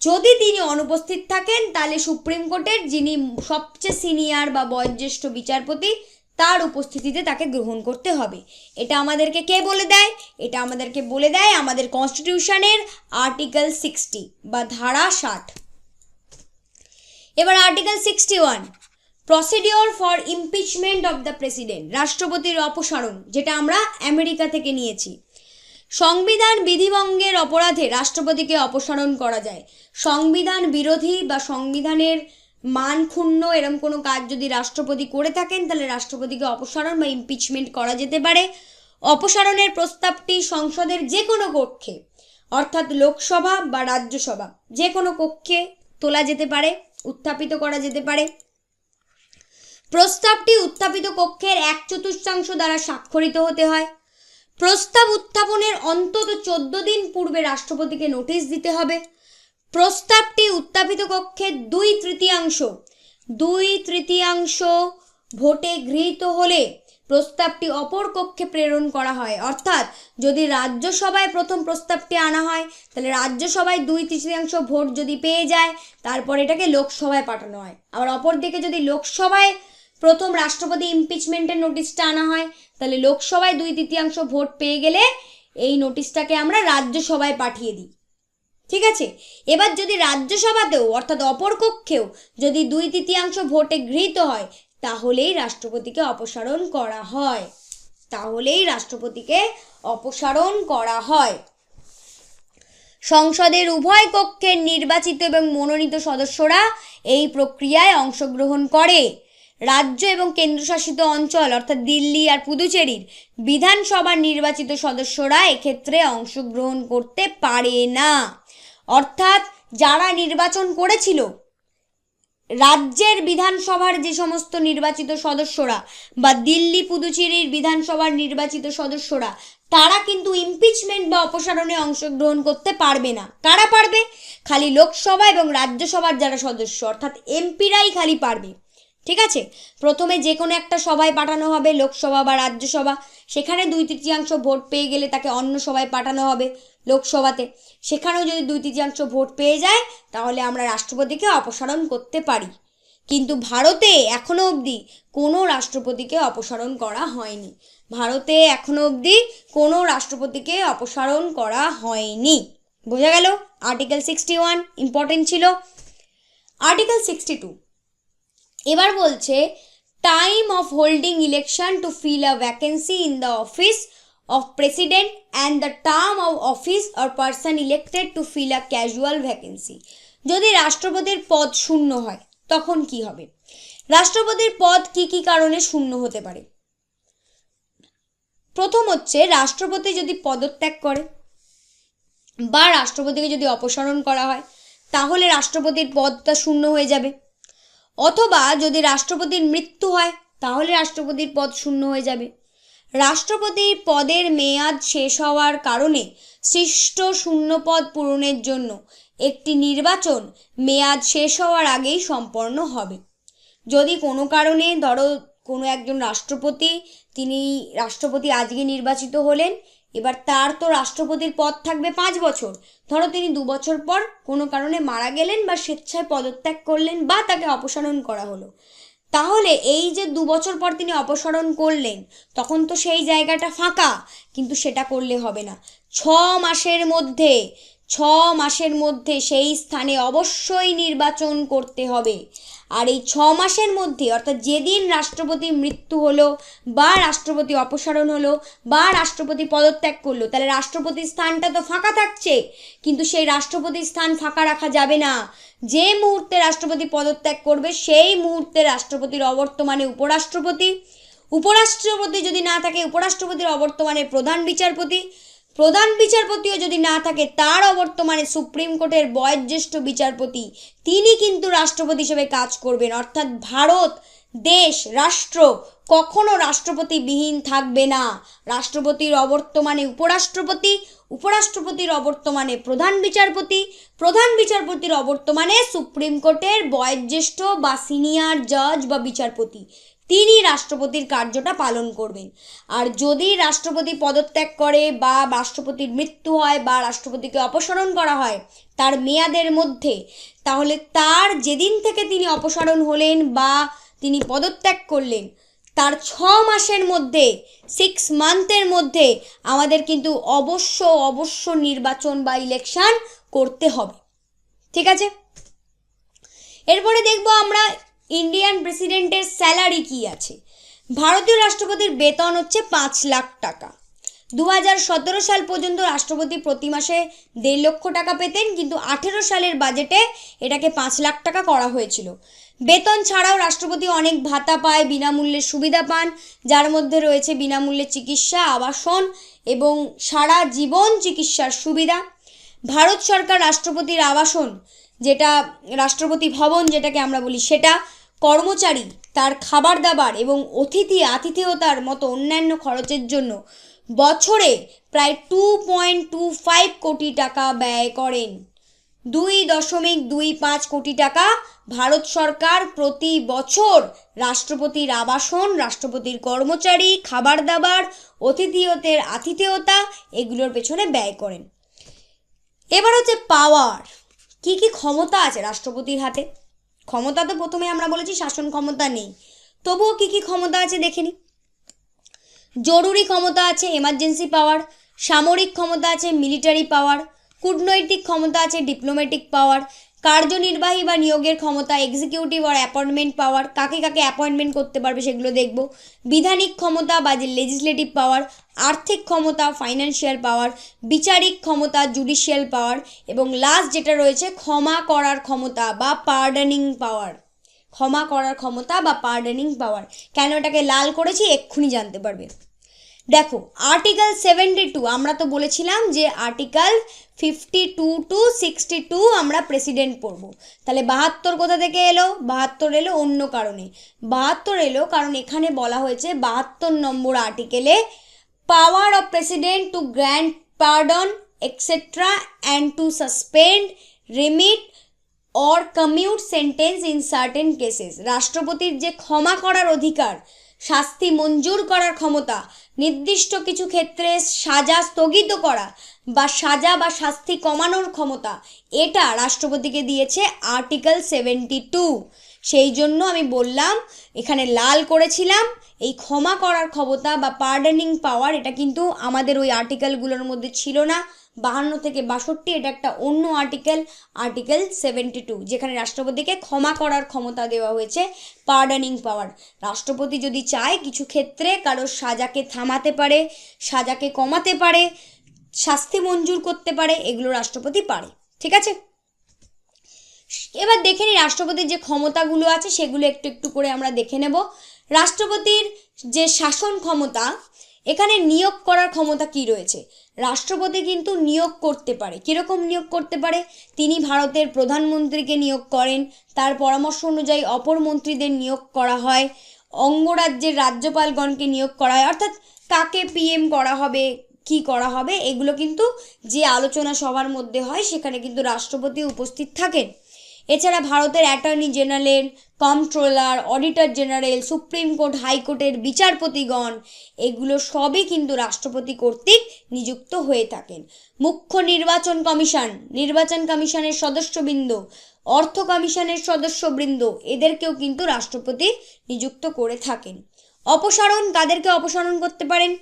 যদি তিনি অনুপস্থিত থাকেন তাহলে সুপ্রিম কোর্টের যিনি সবচেয়ে সিনিয়র বা বয়োজ্যেষ্ঠ বিচারপতি তার উপস্থিতিতে তাকে গ্রহণ করতে হবে। এটা আমাদেরকে কে বলে দেয়? এটা আমাদেরকে বলে দেয় আমাদের কনস্টিটিউশনের আর্টিকেল 60 বা ধারা 60। এবার article 61, procedure for impeachment of the president, রাষ্ট্রপতির অপসারণ, যেটা আমরা আমেরিকা থেকে নিয়েছি। সংবিধান বিধিভঙ্গের অপরাধে রাষ্ট্রপতিকে অপসারণ করা যায়। সংবিধান বিরোধী বা সংবিধানের মান ক্ষুণ্ণ এরকম কোনো কাজ যদি রাষ্ট্রপতি করে থাকেন তাহলে রাষ্ট্রপতিকে অপসারণ বা ইমপিচমেন্ট করা যেতে পারে। অপসারণের প্রস্তাবটি সংসদের যে কোনো কক্ষে অর্থাৎ লোকসভা বা রাজ্যসভা যে কোনো কক্ষে তোলা যেতে পারে, উত্থাপিত করা যেতে পারে। প্রস্তাবটি উত্থাপিত কক্ষের 1/4 দ্বারা স্বাক্ষরিত হতে হয়। প্রস্তাব উত্থাপনের অন্তত 14 দিন পূর্বে রাষ্ট্রপতিকে নোটিশ দিতে হবে। প্রস্তাবটি উত্থাপিত কক্ষের 2/3 ভোটে গৃহীত হলে প্রস্তাবটি অপর কক্ষে প্রেরণ করা হয়। অর্থাৎ যদি রাজ্যসভায় প্রথম প্রস্তাবটি আনা হয় তাহলে রাজ্যসভায় 2/3 ভোট যদি পেয়ে যায় তারপর এটাকে লোকসভায় পাঠানো হয়। আবার অপরদিকে যদি লোকসভায় প্রথম রাষ্ট্রপতি ইমপিচমেন্টের নোটিশটা আনা হয় তাহলে লোকসভায় 2/3 ভোট পেয়ে গেলে এই নোটিশটাকে আমরা রাজ্যসভায় পাঠিয়ে দিই। ঠিক আছে, এবার যদি রাজ্যসভাতেও অর্থাৎ অপর কক্ষেও যদি 2/3 ভোটে গৃহীত হয় তাহলেই রাষ্ট্রপতিকে অপসারণ করা হয়। সংসদের উভয় কক্ষের নির্বাচিত এবং মনোনীত সদস্যরা এই প্রক্রিয়ায় অংশগ্রহণ করে। রাজ্য এবং কেন্দ্রশাসিত অঞ্চল অর্থাৎ দিল্লি আর পুদুচেরির বিধানসভার নির্বাচিত সদস্যরা এক্ষেত্রে অংশগ্রহণ করতে পারে না। অর্থাৎ যারা নির্বাচন করেছিল রাজ্যের বিধানসভার যে সমস্ত নির্বাচিত সদস্যরা বা দিল্লি পুদুচেরির বিধানসভার নির্বাচিত সদস্যরা তারা কিন্তু ইমপিচমেন্ট বা অপসারণে অংশগ্রহণ করতে পারবে না। কারা পারবে? খালি লোকসভা এবং রাজ্যসভার যারা সদস্য অর্থাৎ এমপিরাই খালি পারবে। ঠিক আছে, প্রথমে যে কোনো একটা সভায় পাঠানো হবে, লোকসভা বা রাজ্যসভা, সেখানে 2/3 ভোট পেয়ে গেলে তাকে অন্য সভায় পাঠানো হবে লোকসভাতে, সেখানেও যদি 2/3 ভোট পেয়ে যায় তাহলে আমরা রাষ্ট্রপতিকে অপসারণ করতে পারি। কিন্তু ভারতে এখনো অবধি কোনো রাষ্ট্রপতিকে অপসারণ করা হয়নি। বোঝা গেল? আর্টিকেল 61 ইম্পর্টেন্ট ছিল। আর্টিকেল 62 এবার বলছে time of holding election to fill a vacancy in the office of president and the term of office or person elected to fill a casual vacancy. যদি রাষ্ট্রপতির পদ শূন্য হয় তখন কি হবে? রাষ্ট্রপতির পদ কি কি কারণে শূন্য হতে পারে? প্রথম হচ্ছে রাষ্ট্রপতি যদি পদত্যাগ করে বা রাষ্ট্রপতিকে যদি অপসারণ করা হয় তাহলে রাষ্ট্রপতির পদটা শূন্য হয়ে যাবে। অথবা যদি রাষ্ট্রপতির মৃত্যু হয় তাহলে রাষ্ট্রপতির পদ শূন্য হয়ে যাবে। রাষ্ট্রপতির পদের মেয়াদ শেষ হওয়ার কারণে সৃষ্ট শূন্যপদ পূরণের জন্য একটি নির্বাচন মেয়াদ শেষ হওয়ার আগেই সম্পন্ন হবে। যদি কোনো কারণে ধরো কোনো একজন রাষ্ট্রপতি আজকে নির্বাচিত হলেন, এবার তার তো রাষ্ট্রপতির পদ থাকবে 5 বছর, ধরো তিনি 2 বছর পর কোনো কারণে মারা গেলেন বা স্বেচ্ছায় পদত্যাগ করলেন বা তাকে অপসারণ করা হলো, তাহলে এই যে 2 বছর পর তিনি অপসারণ করলেন তখন তো সেই জায়গাটা ফাঁকা, কিন্তু সেটা করলে হবে না। 6 মাসের মধ্যে মাসের মধ্যে সেই স্থানে অবশ্যই নির্বাচন করতে হবে। আর এই মাসের মধ্যে অর্থাৎ যেদিন রাষ্ট্রপতির মৃত্যু হলো বা রাষ্ট্রপতি অপসারণ হলো বা রাষ্ট্রপতি পদত্যাগ করলো, তাহলে রাষ্ট্রপতির স্থানটা তো ফাঁকা থাকছে, কিন্তু সেই রাষ্ট্রপতির স্থান ফাঁকা রাখা যাবে না। যে মুহূর্তে রাষ্ট্রপতি পদত্যাগ করবে সেই মুহূর্তে রাষ্ট্রপতির অবর্তমানে উপরাষ্ট্রপতি যদি না থাকে উপরাষ্ট্রপতির অবর্তমানে প্রধান বিচারপতিও যদি না থাকে তার অবর্তমানে সুপ্রিম কোর্টের বয়োজ্যেষ্ঠ বিচারপতি তিনি কিন্তু রাষ্ট্রপতি হিসেবে কাজ করবেন। অর্থাৎ ভারত দেশ রাষ্ট্র কখনো রাষ্ট্রপতিবিহীন থাকবে না। রাষ্ট্রপতির অবর্তমানে উপরাষ্ট্রপতির অবর্তমানে প্রধান বিচারপতির অবর্তমানে সুপ্রিম কোর্টের বয়োজ্যেষ্ঠ বা সিনিয়র জজ বা বিচারপতি তিনি রাষ্ট্রপতির কার্যটা পালন করবেন। আর যদি রাষ্ট্রপতি পদত্যাগ করে বা রাষ্ট্রপতির মৃত্যু হয় বা রাষ্ট্রপতিকে অপসারণ করা হয় তার মেয়াদের মধ্যে, তাহলে তার যেদিন থেকে তিনি অপসারণ হলেন বা তিনি পদত্যাগ করলেন তার 6 মাসের মধ্যে 6 মান্থের মধ্যে আমাদের কিন্তু অবশ্য নির্বাচন বা ইলেকশন করতে হবে। ঠিক আছে, এরপরে দেখব আমরা ইন্ডিয়ান প্রেসিডেন্টের স্যালারি কি আছে। ভারতীয় রাষ্ট্রপতির বেতন হচ্ছে 5 লাখ টাকা। 2017 সাল পর্যন্ত রাষ্ট্রপতি প্রতি মাসে 1.5 লক্ষ টাকা পেতেন, কিন্তু 18 সালের বাজেটে এটাকে 5 লাখ টাকা করা হয়েছিল। বেতন ছাড়াও রাষ্ট্রপতি অনেক ভাতা পায়, বিনামূল্যে সুবিধা পান, যার মধ্যে রয়েছে বিনামূল্যে চিকিৎসা, আবাসন এবং সারা জীবন চিকিৎসার সুবিধা। ভারত সরকার রাষ্ট্রপতির আবাসন, যেটা রাষ্ট্রপতি ভবন যেটাকে আমরা বলি, সেটা কর্মচারী তার খাবার দাবার এবং আতিথেয়তার মতো অন্যান্য খরচের জন্য বছরে প্রায় 2.25 কোটি টাকা ব্যয় করেন। 2.25 কোটি টাকা ভারত সরকার প্রতি বছর রাষ্ট্রপতির আবাসন, রাষ্ট্রপতির কর্মচারী, খাবার দাবার, আতিথেয়তা এগুলোর পেছনে ব্যয় করেন। এবার হচ্ছে পাওয়ার, কি কি ক্ষমতা আছে রাষ্ট্রপতির হাতে। ক্ষমতা তো প্রথমে আমরা বলেছি শাসন ক্ষমতা নেই, তবুও কি কি ক্ষমতা আছে দেখে নি। জরুরি ক্ষমতা আছে এমার্জেন্সি পাওয়ার, সামরিক ক্ষমতা আছে মিলিটারি পাওয়ার, কূটনৈতিক ক্ষমতা আছে ডিপ্লোম্যাটিক পাওয়ার, কার্যনির্বাহী বা নিয়োগের ক্ষমতা এক্সিকিউটিভ আর অ্যাপয়েন্টমেন্ট পাওয়ার, কাকে অ্যাপয়েন্টমেন্ট করতে পারবে সেগুলো দেখব, বিধানিক ক্ষমতা বা যে লেজিসলেটিভ পাওয়ার, আর্থিক ক্ষমতা ফাইন্যান্সিয়াল পাওয়ার, বিচারিক ক্ষমতা জুডিশিয়াল পাওয়ার এবং লাস্ট যেটা রয়েছে ক্ষমা করার ক্ষমতা বা পার্ডনিং পাওয়ার। কেন এটাকে লাল করেছি এক্ষুনি জানতে পারবে। দেখো আর্টিকেল 72, আমরা তো বলেছিলাম যে আর্টিকেল 52 to 62 আমরা প্রেসিডেন্ট পড়ব। তাহলে 72 কোথা থেকে এলো? 72 এলো অন্য কারণে। 72 এলো কারণ এখানে বলা হয়েছে 72 নম্বর আর্টিকেলে power of president to grant pardon etcetera and to suspend, remit or commute sentence in certain cases. রাষ্ট্রপতির যে ক্ষমা করার অধিকার, শাস্তি মঞ্জুর করার ক্ষমতা, নির্দিষ্ট কিছু ক্ষেত্রে সাজা স্থগিত করা বা সাজা বা শাস্তি কমানোর ক্ষমতা, এটা রাষ্ট্রপতিকে দিয়েছে আর্টিকেল 72। সেই জন্য আমি বললাম এখানে লাল করেছিলাম, এই ক্ষমা করার ক্ষমতা বা পার্ডনিং পাওয়ার এটা কিন্তু আমাদের ওই আর্টিকেলগুলোর মধ্যে ছিল না। 52 থেকে 62 এটা একটা অন্য আর্টিকেল 72, যেখানে রাষ্ট্রপতিকে ক্ষমা করার ক্ষমতা দেওয়া হয়েছে, পার্ডনিং পাওয়ার। রাষ্ট্রপতি যদি চায় কিছু ক্ষেত্রে কারোর সাজাকে থামাতে পারে, সাজাকে কমাতে পারে, শাস্তি মঞ্জুর করতে পারে, এগুলো রাষ্ট্রপতি পারে। ঠিক আছে, এবার দেখে নিই রাষ্ট্রপতির যে ক্ষমতাগুলো আছে সেগুলো একটু করে আমরা দেখে নেব। রাষ্ট্রপতির যে শাসন ক্ষমতা, এখানে নিয়োগ করার ক্ষমতা কি রয়েছে। রাষ্ট্রপতি কিন্তু নিয়োগ করতে পারে। কীরকম নিয়োগ করতে পারে? তিনি ভারতের প্রধানমন্ত্রীকে নিয়োগ করেন, তার পরামর্শ অনুযায়ী অপর মন্ত্রীদের নিয়োগ করা হয়, অঙ্গরাজ্যের রাজ্যপালগণকে নিয়োগ করা হয়, অর্থাৎ কাকে পিএম করা হবে, কি করা হবে, এগুলো কিন্তু যে আলোচনা সভার মধ্যে হয় সেখানে কিন্তু রাষ্ট্রপতি উপস্থিত থাকেন। এছাড়া ভারতের attorney general, controller, auditor general, supreme court, হাইকোর্টের বিচারপতিগণ এগুলো সবই কিন্তু রাষ্ট্রপতি কর্তৃক নিযুক্ত হয়ে থাকেন। মুখ্য নির্বাচন কমিশনের সদস্যবৃন্দ, অর্থ কমিশনের সদস্যবৃন্দ এদেরকেও কিন্তু রাষ্ট্রপতি নিযুক্ত করে থাকেন। অপসারণ, কাদেরকে অপসারণ করতে পারেন?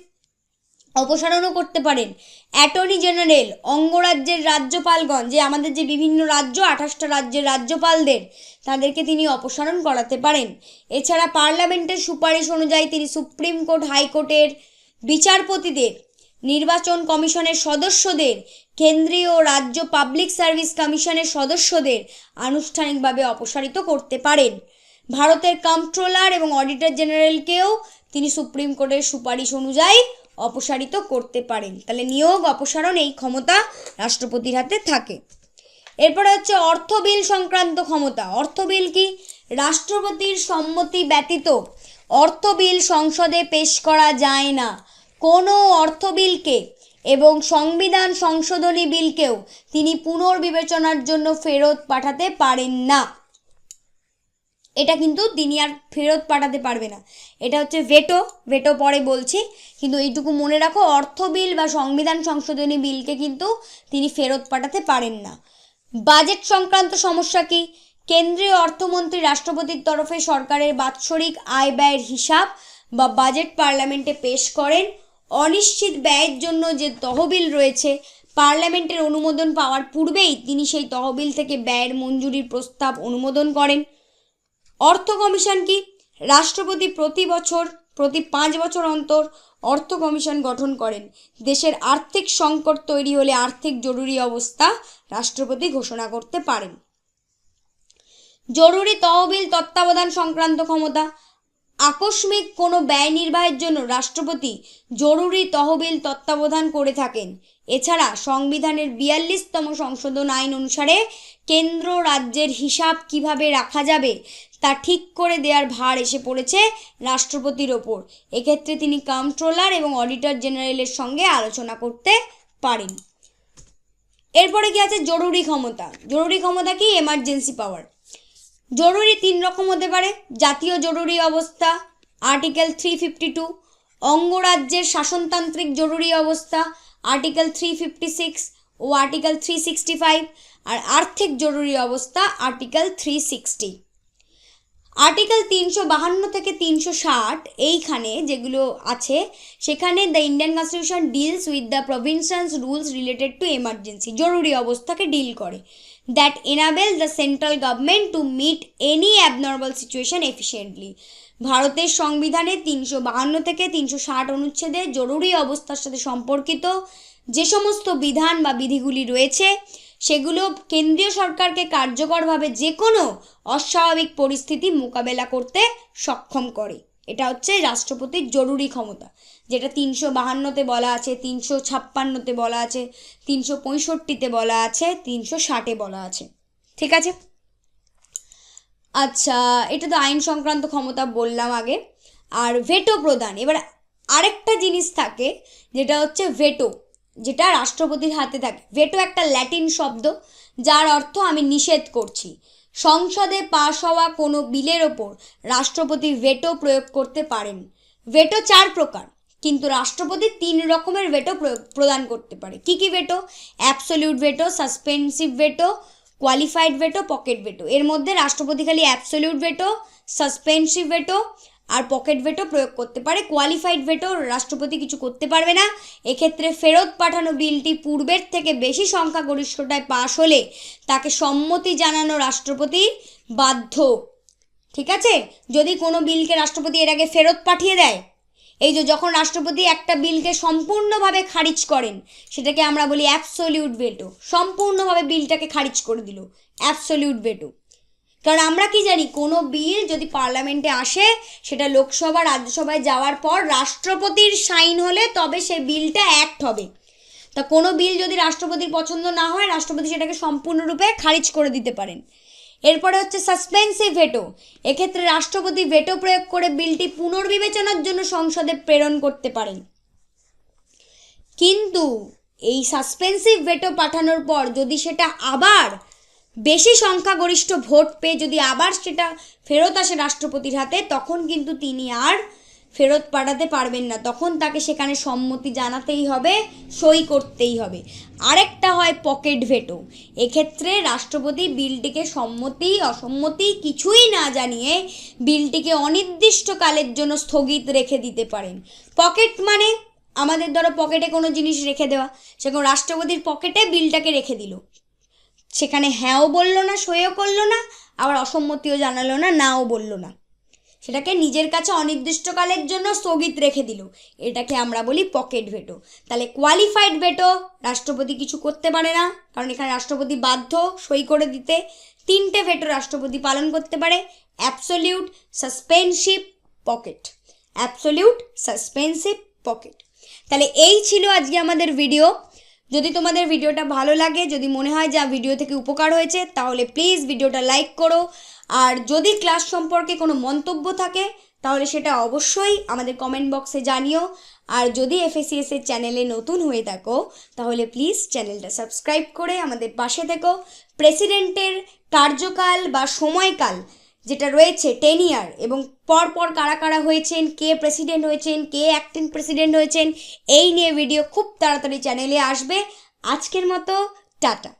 অপসারণও করতে পারেন। অ্যাটর্নি জেনারেল, অঙ্গরাজ্যের রাজ্যপালগণ, যে আমাদের যে বিভিন্ন রাজ্য 28টা রাজ্যের রাজ্যপালদের, তাদেরকে তিনি অপসারণ করাতে পারেন। এছাড়া পার্লামেন্টের সুপারিশ অনুযায়ী তিনি সুপ্রিম কোর্ট, হাইকোর্টের বিচারপতিদের, নির্বাচন কমিশনের সদস্যদের, কেন্দ্রীয় ও রাজ্য পাবলিক সার্ভিস কমিশনের সদস্যদের আনুষ্ঠানিকভাবে অপসারিত করতে পারেন। ভারতের কন্ট্রোলার এবং অডিটর জেনারেলকেও তিনি সুপ্রিম কোর্টের সুপারিশ অনুযায়ী অপসারিত করতে পারেন। তাহলে নিয়োগ অপসারণ এই ক্ষমতা রাষ্ট্রপতির হাতে থাকে। এরপরে হচ্ছে অর্থ বিল সংক্রান্ত ক্ষমতা। অর্থ বিল কি? রাষ্ট্রপতির সম্মতি ব্যতীত অর্থ বিল সংসদে পেশ করা যায় না। কোনো অর্থ বিলকে এবং সংবিধান সংশোধনী বিলকেও তিনি পুনর্বিবেচনার জন্য ফেরত পাঠাতে পারেন না। এটা কিন্তু তিনি আর ফেরত পাঠাতে পারবে না। এটা হচ্ছে ভেটো, ভেটো পরে বলছি, কিন্তু এইটুকু মনে রাখো, অর্থ বিল বা সংবিধান সংশোধনী বিলকে কিন্তু তিনি ফেরত পাঠাতে পারেন না। বাজেট সংক্রান্ত সমস্যা কি? কেন্দ্রীয় অর্থমন্ত্রী রাষ্ট্রপতির তরফে সরকারের বাৎসরিক আয় ব্যয়ের হিসাব বা বাজেট পার্লামেন্টে পেশ করেন। অনিশ্চিত ব্যয়ের জন্য যে তহবিল রয়েছে, পার্লামেন্টের অনুমোদন পাওয়ার পূর্বেই তিনি সেই তহবিল থেকে ব্যয়ের মঞ্জুরির প্রস্তাব অনুমোদন করেন। অর্থ কমিশন কি? রাষ্ট্রপতি প্রতি বছর, প্রতি 5 বছর অন্তর অর্থ কমিশন গঠন করেন। দেশের আর্থিক সংকট তৈরি হলে আর্থিক জরুরি অবস্থা রাষ্ট্রপতি ঘোষণা করতে পারেন। জরুরি তহবিল তত্ত্বাবধান সংক্রান্ত ক্ষমতা। আকস্মিক কোনো ব্যয় নির্বাহের জন্য রাষ্ট্রপতি জরুরি তহবিল তত্ত্বাবধান করে থাকেন। এছাড়া সংবিধানের 42তম সংশোধন আইন অনুসারে কেন্দ্র রাজ্যের হিসাব কিভাবে রাখা যাবে তা ঠিক করে দেওয়ার ভার এসে পড়েছে রাষ্ট্রপতির ওপর। এক্ষেত্রে তিনি কন্ট্রোলার এবং অডিটর জেনারেলের সঙ্গে আলোচনা করতে পারেন। এরপরে কি আছে? জরুরি ক্ষমতা। জরুরি ক্ষমতা কি? এমার্জেন্সি পাওয়ার। জরুরি 3 রকম হতে পারে। জাতীয় জরুরি অবস্থা, আর্টিকেল 352, অঙ্গরাজ্যের শাসনতান্ত্রিক জরুরি অবস্থা, আর্টিকেল 356 ও আর্টিকেল 365, আর আর্থিক জরুরি অবস্থা, আর্টিকেল 360। আর্টিকেল 352 থেকে 360 এইখানে যেগুলো আছে, সেখানে the Indian constitution deals with the provincial rules related to emergency, জরুরি অবস্থাকে ডিল করে। That enable the central government to meet any abnormal situation efficiently. ভারতের সংবিধানে 352 থেকে 360 অনুচ্ছেদে জরুরি অবস্থার সাথে সম্পর্কিত যে সমস্ত বিধান বা বিধিগুলি রয়েছে, সেগুলো কেন্দ্রীয় সরকারকে কার্যকরভাবে যে কোনো অস্বাভাবিক পরিস্থিতি মোকাবেলা করতে সক্ষম করে। এটা হচ্ছে রাষ্ট্রপতির জরুরি ক্ষমতা, যেটা 352-তে বলা আছে, 356-তে বলা আছে, 365-তে বলা আছে, 360-এ বলা আছে। ঠিক আছে? আচ্ছা, এটা তো আইন সংক্রান্ত ক্ষমতা বললাম আগে। আর ভেটো প্রদান। এবার আরেকটা জিনিস থাকে, যেটা হচ্ছে ভেটো, যেটা রাষ্ট্রপতির হাতে থাকে। ভেটো একটা ল্যাটিন শব্দ, যার অর্থ আমি নিষেধ করছি। সংসদে পাশ হওয়া কোনো বিলের ওপর রাষ্ট্রপতি ভেটো প্রয়োগ করতে পারেন। ভেটো 4 প্রকার, কিন্তু রাষ্ট্রপতি 3 রকমের ভেটো প্রদান করতে পারে। কি কি veto? Absolute veto, suspensive veto, qualified veto, pocket veto. এর মধ্যে রাষ্ট্রপতি খালি অ্যাবসলিউট ভেটো, সাসপেন্সিভ ভেটো আর পকেট ভেটো প্রয়োগ করতে পারে। কোয়ালিফাইড ভেটো রাষ্ট্রপতি কিছু করতে পারবে না। এক্ষেত্রে ফেরত পাঠানো বিলটি পূর্বের থেকে বেশি সংখ্যাগরিষ্ঠতায় পাশ হলে তাকে সম্মতি জানানো রাষ্ট্রপতি বাধ্য। ঠিক আছে? যদি কোনো বিলকে রাষ্ট্রপতি এর আগে ফেরত পাঠিয়ে দেয়, এই যে যখন রাষ্ট্রপতি একটা বিলকে সম্পূর্ণভাবে খারিজ করেন, সেটাকে আমরা বলি অ্যাবসলিউট ভেটো। সম্পূর্ণভাবে বিলটাকে খারিজ করে দিল, অ্যাবসলিউট ভেটো। কারণ আমরা কি জানি, কোনো বিল যদি পার্লামেন্টে আসে, সেটা লোকসভা রাজ্যসভায় যাওয়ার পর রাষ্ট্রপতির সাইন হলে তবে সে বিলটা অ্যাক্ট হবে। তা কোনো বিল যদি রাষ্ট্রপতির পছন্দ না হয়, রাষ্ট্রপতি সেটাকে সম্পূর্ণরূপে খারিজ করে দিতে পারেন। এরপরে হচ্ছে সাসপেন্সিভ ভেটো। এক্ষেত্রে রাষ্ট্রপতি ভেটো প্রয়োগ করে বিলটি পুনর্বিবেচনার জন্য সংসদে প্রেরণ করতে পারেন। কিন্তু এই সাসপেন্সিভ ভেটো পাঠানোর পর যদি সেটা আবার বেশি সংখ্যাগরিষ্ঠ ভোট পেয়ে যদি আবার সেটা ফেরত আসে রাষ্ট্রপতির হাতে, তখন কিন্তু তিনি আর ফেরত পাঠাতে পারবেন না। তখন তাকে সেখানে সম্মতি জানাতেই হবে, সই করতেই হবে। আরেকটা হয় পকেট ভেটো। এক্ষেত্রে রাষ্ট্রপতি বিলটিকে সম্মতি অসম্মতি কিছুই না জানিয়ে বিলটিকে অনির্দিষ্টকালের জন্য স্থগিত রেখে দিতে পারেন। পকেট মানে আমাদের ধরো পকেটে কোনো জিনিস রেখে দেওয়া, সেরকম রাষ্ট্রপতির পকেটে বিলটাকে রেখে দিল, সেখানে হ্যাঁও বললো না, সইও করলো না, আবার অসম্মতিও জানালো না, নাও বললো না, সেটাকে নিজের কাছে অনির্দিষ্টকালের জন্য স্থগিত রেখে দিল, এটাকে আমরা বলি পকেট ভেটো। তাহলে কোয়ালিফাইড ভেটো, রাষ্ট্রপতি কিছু করতে পারে না, কারণ এখানে রাষ্ট্রপতি বাধ্য সই করে দিতে। 3টে ভেটো রাষ্ট্রপতি পালন করতে পারে, absolute, suspensive, pocket. Absolute, suspensive, pocket. তাহলে এই ছিল আজকে আমাদের ভিডিও। যদি তোমাদের ভিডিওটা ভালো লাগে, যদি মনে হয় যে ভিডিও থেকে উপকার হয়েছে, তাহলে প্লিজ ভিডিওটা লাইক করো। আর যদি ক্লাস সম্পর্কে কোনো মন্তব্য থাকে তাহলে সেটা অবশ্যই আমাদের কমেন্ট বক্সে জানিও। আর যদি FACS এর চ্যানেলে নতুন হয়ে থাকো তাহলে প্লিজ চ্যানেলটা সাবস্ক্রাইব করে আমাদের পাশে থেকো। প্রেসিডেন্টের কার্যকাল বা সময়কাল যেটা রয়েছে, টেনিয়ার, এবং পরপর কারা কারা হয়েছেন, কে প্রেসিডেন্ট হয়েছেন, কে অ্যাক্টিং প্রেসিডেন্ট হয়েছেন, এই নিয়ে ভিডিও খুব তাড়াতাড়ি চ্যানেলে আসবে। আজকের মতো টাটা।